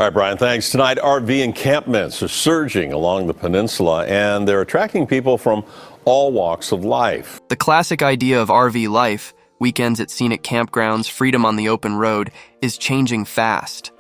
All right, Brian, thanks. Tonight, RV encampments are surging along the peninsula, and they're attracting people from all walks of life. The classic idea of RV life, weekends at scenic campgrounds, freedom on the open road, is changing fast.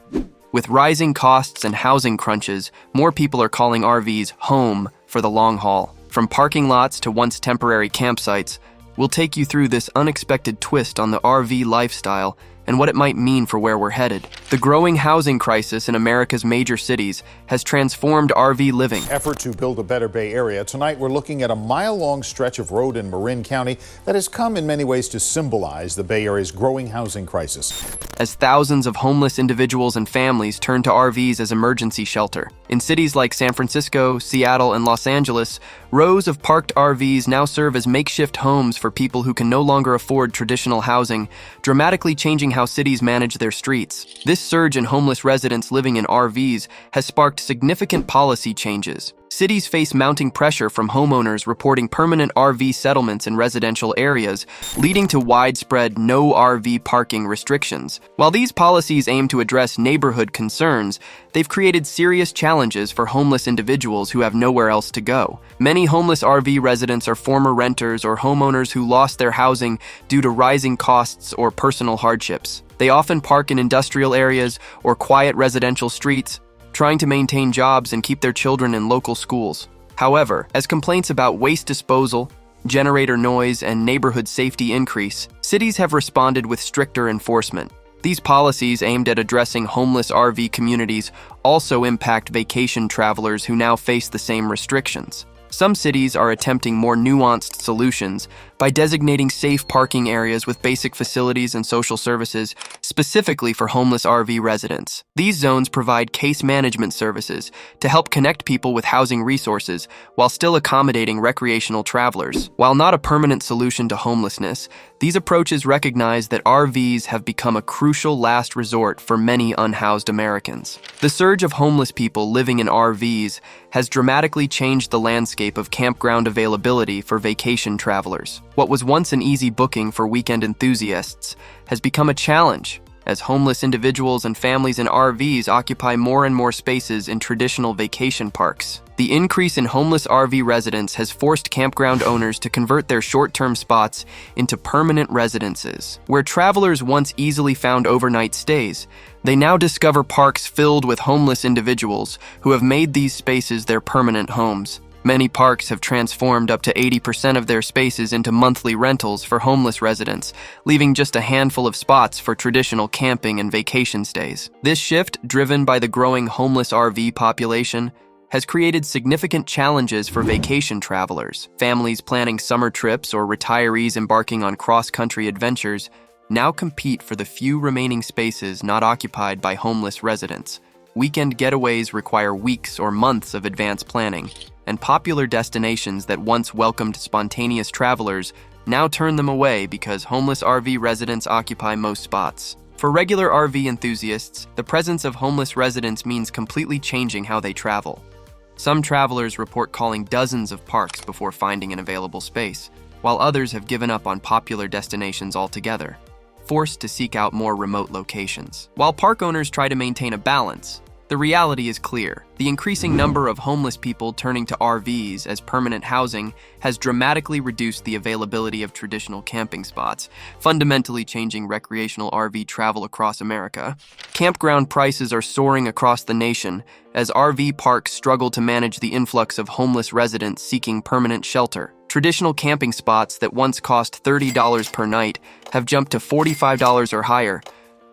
With rising costs and housing crunches, more people are calling RVs home for the long haul. From parking lots to once temporary campsites, we'll take you through this unexpected twist on the RV lifestyle and what it might mean for where we're headed. The growing housing crisis in America's major cities has transformed RV living. Effort to build a better Bay Area. Tonight, we're looking at a mile-long stretch of road in Marin County that has come in many ways to symbolize the Bay Area's growing housing crisis. As thousands of homeless individuals and families turn to RVs as emergency shelter. In cities like San Francisco, Seattle, and Los Angeles, rows of parked RVs now serve as makeshift homes for people who can no longer afford traditional housing, dramatically changing how cities manage their streets. This surge in homeless residents living in RVs has sparked significant policy changes. Cities face mounting pressure from homeowners reporting permanent RV settlements in residential areas, leading to widespread no RV parking restrictions. While these policies aim to address neighborhood concerns, they've created serious challenges for homeless individuals who have nowhere else to go. Many homeless RV residents are former renters or homeowners who lost their housing due to rising costs or personal hardships. They often park in industrial areas or quiet residential streets, trying to maintain jobs and keep their children in local schools. However, as complaints about waste disposal, generator noise, and neighborhood safety increase, cities have responded with stricter enforcement. These policies aimed at addressing homeless RV communities also impact vacation travelers who now face the same restrictions. Some cities are attempting more nuanced solutions by designating safe parking areas with basic facilities and social services specifically for homeless RV residents. These zones provide case management services to help connect people with housing resources while still accommodating recreational travelers. While not a permanent solution to homelessness, these approaches recognize that RVs have become a crucial last resort for many unhoused Americans. The surge of homeless people living in RVs has dramatically changed the landscape of campground availability for vacation travelers. What was once an easy booking for weekend enthusiasts has become a challenge as homeless individuals and families in RVs occupy more and more spaces in traditional vacation parks. The increase in homeless RV residents has forced campground owners to convert their short-term spots into permanent residences. Where travelers once easily found overnight stays, they now discover parks filled with homeless individuals who have made these spaces their permanent homes. Many parks have transformed up to 80% of their spaces into monthly rentals for homeless residents, leaving just a handful of spots for traditional camping and vacation stays. This shift, driven by the growing homeless RV population, has created significant challenges for vacation travelers. Families planning summer trips or retirees embarking on cross-country adventures now compete for the few remaining spaces not occupied by homeless residents. Weekend getaways require weeks or months of advance planning, and popular destinations that once welcomed spontaneous travelers now turn them away because homeless RV residents occupy most spots. For regular RV enthusiasts, the presence of homeless residents means completely changing how they travel. Some travelers report calling dozens of parks before finding an available space, while others have given up on popular destinations altogether, forced to seek out more remote locations. While park owners try to maintain a balance, the reality is clear. The increasing number of homeless people turning to RVs as permanent housing has dramatically reduced the availability of traditional camping spots, fundamentally changing recreational RV travel across America. Campground prices are soaring across the nation as RV parks struggle to manage the influx of homeless residents seeking permanent shelter. Traditional camping spots that once cost $30 per night have jumped to $45 or higher,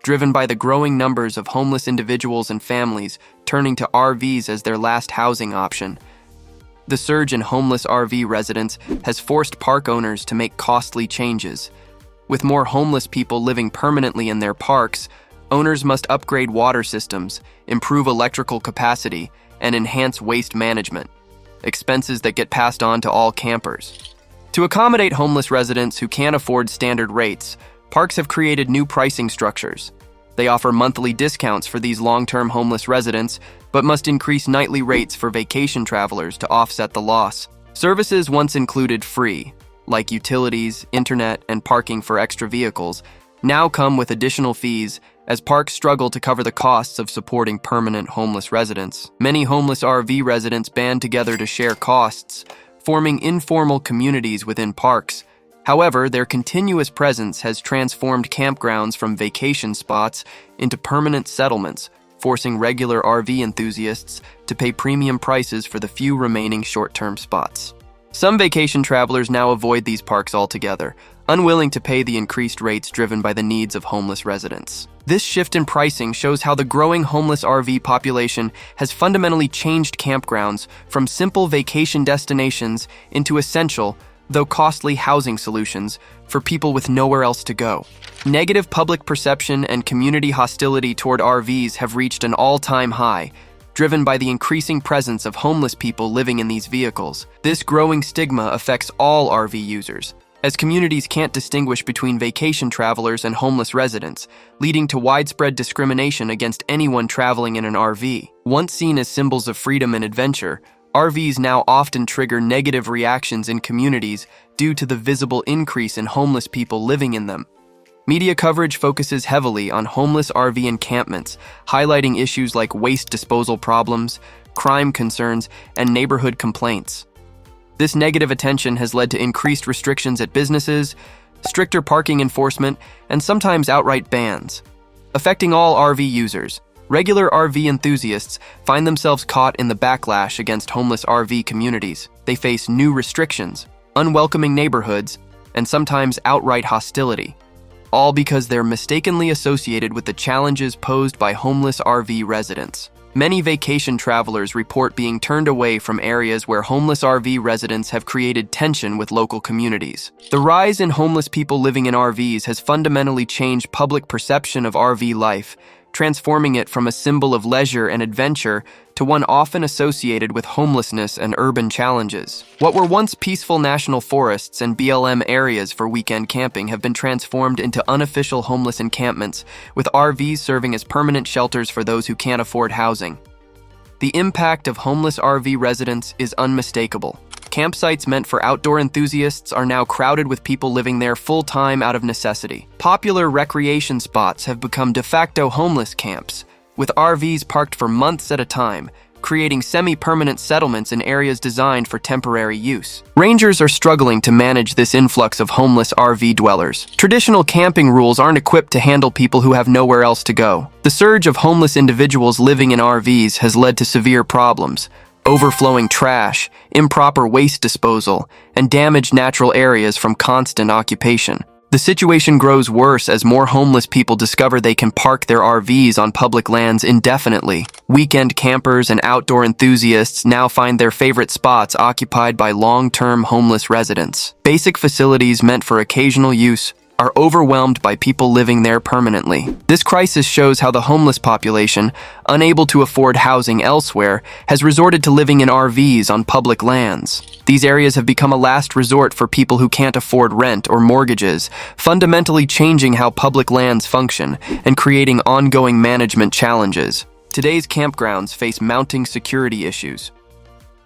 driven by the growing numbers of homeless individuals and families turning to RVs as their last housing option. The surge in homeless RV residents has forced park owners to make costly changes. With more homeless people living permanently in their parks, owners must upgrade water systems, improve electrical capacity, and enhance waste management, expenses that get passed on to all campers. To accommodate homeless residents who can't afford standard rates, parks have created new pricing structures. They offer monthly discounts for these long-term homeless residents, but must increase nightly rates for vacation travelers to offset the loss. Services once included free, like utilities, internet, and parking for extra vehicles, now come with additional fees As parks struggle to cover the costs of supporting permanent homeless residents, many homeless RV residents band together to share costs, forming informal communities within parks. However, their continuous presence has transformed campgrounds from vacation spots into permanent settlements, forcing regular RV enthusiasts to pay premium prices for the few remaining short-term spots. Some vacation travelers now avoid these parks altogether, unwilling to pay the increased rates driven by the needs of homeless residents. This shift in pricing shows how the growing homeless RV population has fundamentally changed campgrounds from simple vacation destinations into essential, though costly, housing solutions for people with nowhere else to go. Negative public perception and community hostility toward RVs have reached an all-time high, driven by the increasing presence of homeless people living in these vehicles. This growing stigma affects all RV users, as communities can't distinguish between vacation travelers and homeless residents, leading to widespread discrimination against anyone traveling in an RV. Once seen as symbols of freedom and adventure, RVs now often trigger negative reactions in communities due to the visible increase in homeless people living in them. Media coverage focuses heavily on homeless RV encampments, highlighting issues like waste disposal problems, crime concerns, and neighborhood complaints. This negative attention has led to increased restrictions at businesses, stricter parking enforcement, and sometimes outright bans. Affecting all RV users, regular RV enthusiasts find themselves caught in the backlash against homeless RV communities. They face new restrictions, unwelcoming neighborhoods, and sometimes outright hostility, all because they're mistakenly associated with the challenges posed by homeless RV residents. Many vacation travelers report being turned away from areas where homeless RV residents have created tension with local communities. The rise in homeless people living in RVs has fundamentally changed public perception of RV life, transforming it from a symbol of leisure and adventure to one often associated with homelessness and urban challenges. What were once peaceful national forests and BLM areas for weekend camping have been transformed into unofficial homeless encampments, with RVs serving as permanent shelters for those who can't afford housing. The impact of homeless RV residents is unmistakable. Campsites meant for outdoor enthusiasts are now crowded with people living there full-time out of necessity. Popular recreation spots have become de facto homeless camps, with RVs parked for months at a time, creating semi-permanent settlements in areas designed for temporary use. Rangers are struggling to manage this influx of homeless RV dwellers. Traditional camping rules aren't equipped to handle people who have nowhere else to go. The surge of homeless individuals living in RVs has led to severe problems: overflowing trash, improper waste disposal, and damaged natural areas from constant occupation. The situation grows worse as more homeless people discover they can park their RVs on public lands indefinitely. Weekend campers and outdoor enthusiasts now find their favorite spots occupied by long-term homeless residents. Basic facilities meant for occasional use are overwhelmed by people living there permanently. This crisis shows how the homeless population, unable to afford housing elsewhere, has resorted to living in RVs on public lands. These areas have become a last resort for people who can't afford rent or mortgages, fundamentally changing how public lands function and creating ongoing management challenges. Today's campgrounds face mounting security issues.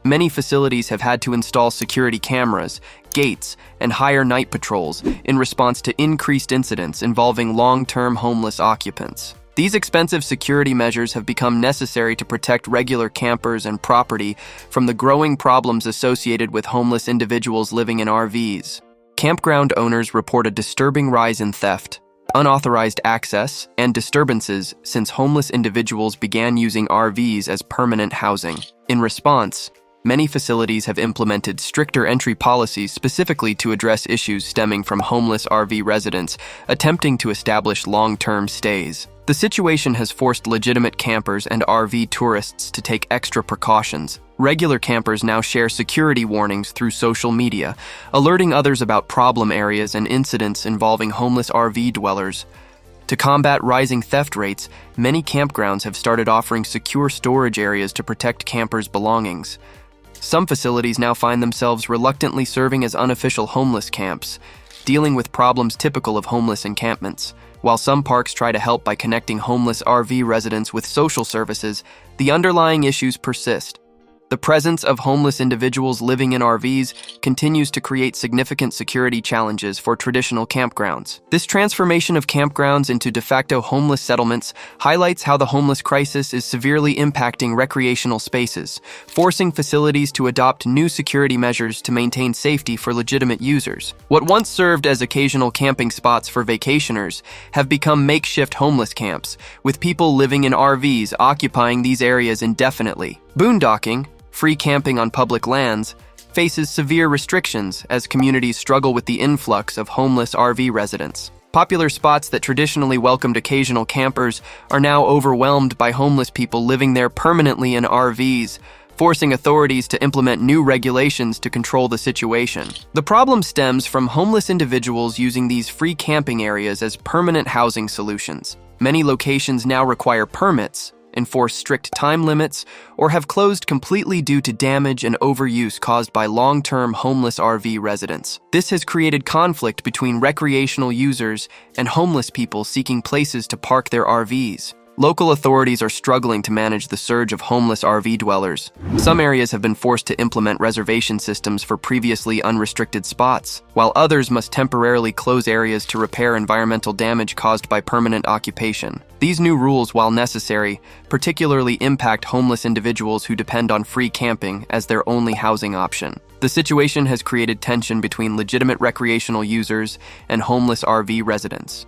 Many facilities have had to install security cameras, gates, and hire night patrols in response to increased incidents involving long-term homeless occupants. These expensive security measures have become necessary to protect regular campers and property from the growing problems associated with homeless individuals living in RVs. Campground owners report a disturbing rise in theft, unauthorized access, and disturbances since homeless individuals began using RVs as permanent housing. In response, many facilities have implemented stricter entry policies specifically to address issues stemming from homeless RV residents attempting to establish long-term stays. The situation has forced legitimate campers and RV tourists to take extra precautions. Regular campers now share security warnings through social media, alerting others about problem areas and incidents involving homeless RV dwellers. To combat rising theft rates, many campgrounds have started offering secure storage areas to protect campers' belongings. Some facilities now find themselves reluctantly serving as unofficial homeless camps, dealing with problems typical of homeless encampments. While some parks try to help by connecting homeless RV residents with social services, the underlying issues persist. The presence of homeless individuals living in RVs continues to create significant security challenges for traditional campgrounds. This transformation of campgrounds into de facto homeless settlements highlights how the homeless crisis is severely impacting recreational spaces, forcing facilities to adopt new security measures to maintain safety for legitimate users. What once served as occasional camping spots for vacationers have become makeshift homeless camps, with people living in RVs occupying these areas indefinitely. Boondocking, free camping on public lands, faces severe restrictions as communities struggle with the influx of homeless RV residents. Popular spots that traditionally welcomed occasional campers are now overwhelmed by homeless people living there permanently in RVs, forcing authorities to implement new regulations to control the situation. The problem stems from homeless individuals using these free camping areas as permanent housing solutions. Many locations now require permits, enforce strict time limits, or have closed completely due to damage and overuse caused by long-term homeless RV residents. This has created conflict between recreational users and homeless people seeking places to park their RVs. Local authorities are struggling to manage the surge of homeless RV dwellers. Some areas have been forced to implement reservation systems for previously unrestricted spots, while others must temporarily close areas to repair environmental damage caused by permanent occupation. These new rules, while necessary, particularly impact homeless individuals who depend on free camping as their only housing option. The situation has created tension between legitimate recreational users and homeless RV residents.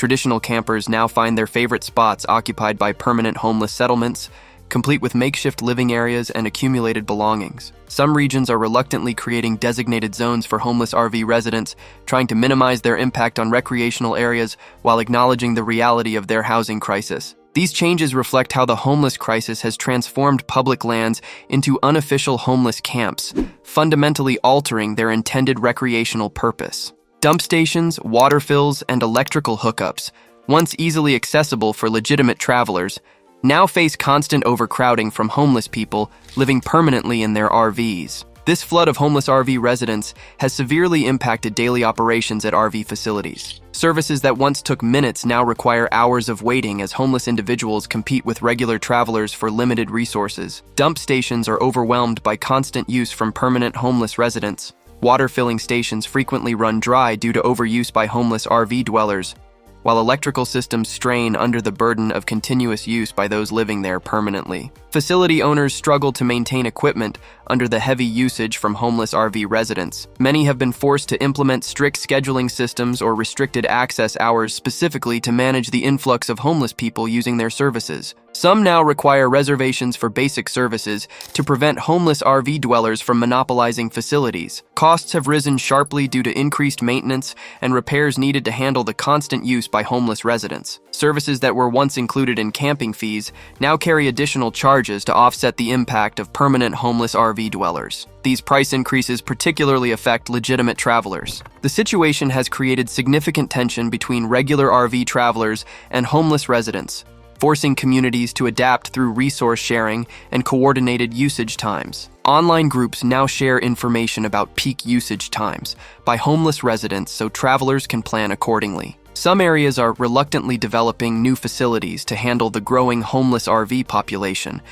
Traditional campers now find their favorite spots occupied by permanent homeless settlements, complete with makeshift living areas and accumulated belongings. Some regions are reluctantly creating designated zones for homeless RV residents, trying to minimize their impact on recreational areas while acknowledging the reality of their housing crisis. These changes reflect how the homeless crisis has transformed public lands into unofficial homeless camps, fundamentally altering their intended recreational purpose. Dump stations, water fills, and electrical hookups, once easily accessible for legitimate travelers, now face constant overcrowding from homeless people living permanently in their RVs. This flood of homeless RV residents has severely impacted daily operations at RV facilities. Services that once took minutes now require hours of waiting as homeless individuals compete with regular travelers for limited resources. Dump stations are overwhelmed by constant use from permanent homeless residents. Water filling stations frequently run dry due to overuse by homeless RV dwellers, while electrical systems strain under the burden of continuous use by those living there permanently. Facility owners struggle to maintain equipment under the heavy usage from homeless RV residents. Many have been forced to implement strict scheduling systems or restricted access hours specifically to manage the influx of homeless people using their services. Some now require reservations for basic services to prevent homeless RV dwellers from monopolizing facilities. Costs have risen sharply due to increased maintenance and repairs needed to handle the constant use by homeless residents. Services that were once included in camping fees now carry additional charges to offset the impact of permanent homeless RV dwellers. These price increases particularly affect legitimate travelers. The situation has created significant tension between regular RV travelers and homeless residents, forcing communities to adapt through resource sharing and coordinated usage times. Online groups now share information about peak usage times by homeless residents so travelers can plan accordingly. Some areas are reluctantly developing new facilities to handle the growing homeless RV population,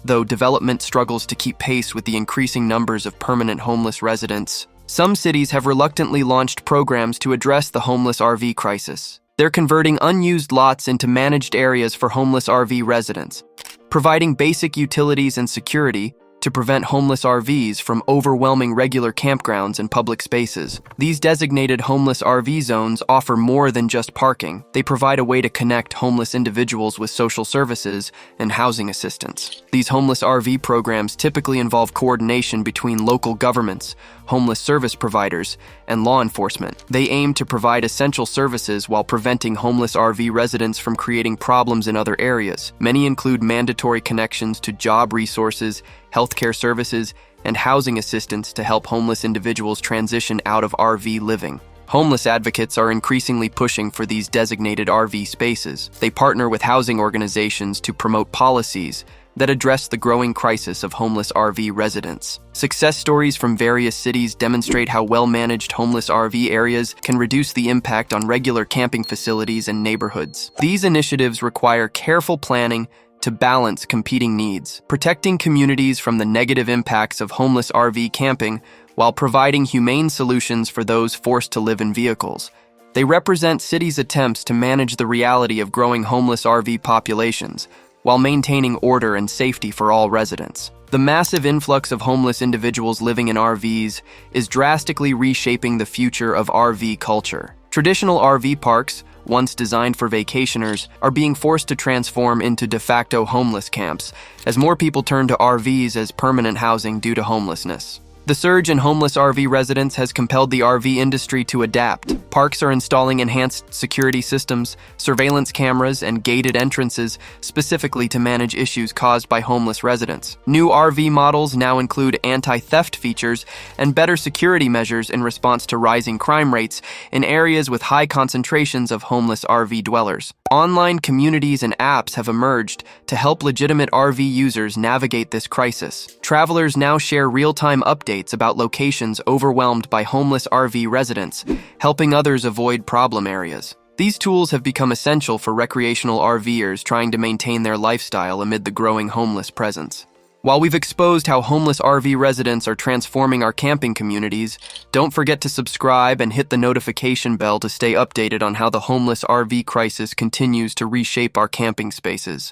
though development struggles to keep pace with the increasing numbers of permanent homeless residents. Some cities have reluctantly launched programs to address the homeless RV crisis. They're converting unused lots into managed areas for homeless RV residents, providing basic utilities and security to prevent homeless RVs from overwhelming regular campgrounds and public spaces. These designated homeless RV zones offer more than just parking. They provide a way to connect homeless individuals with social services and housing assistance. These homeless RV programs typically involve coordination between local governments, homeless service providers, and law enforcement. They aim to provide essential services while preventing homeless RV residents from creating problems in other areas. Many include mandatory connections to job resources, healthcare services, and housing assistance to help homeless individuals transition out of RV living. Homeless advocates are increasingly pushing for these designated RV spaces. They partner with housing organizations to promote policies that address the growing crisis of homeless RV residents. Success stories from various cities demonstrate how well-managed homeless RV areas can reduce the impact on regular camping facilities and neighborhoods. These initiatives require careful planning, to balance competing needs, protecting communities from the negative impacts of homeless RV camping while providing humane solutions for those forced to live in vehicles. They represent cities' attempts to manage the reality of growing homeless RV populations while maintaining order and safety for all residents. The massive influx of homeless individuals living in RVs is drastically reshaping the future of RV culture. Traditional RV parks, once designed for vacationers, are being forced to transform into de facto homeless camps as more people turn to RVs as permanent housing due to homelessness. The surge in homeless RV residents has compelled the RV industry to adapt. Parks are installing enhanced security systems, surveillance cameras, and gated entrances specifically to manage issues caused by homeless residents. New RV models now include anti-theft features and better security measures in response to rising crime rates in areas with high concentrations of homeless RV dwellers. Online communities and apps have emerged to help legitimate RV users navigate this crisis. Travelers now share real-time updates about locations overwhelmed by homeless RV residents, helping others avoid problem areas. These tools have become essential for recreational RVers trying to maintain their lifestyle amid the growing homeless presence. While we've exposed how homeless RV residents are transforming our camping communities, don't forget to subscribe and hit the notification bell to stay updated on how the homeless RV crisis continues to reshape our camping spaces.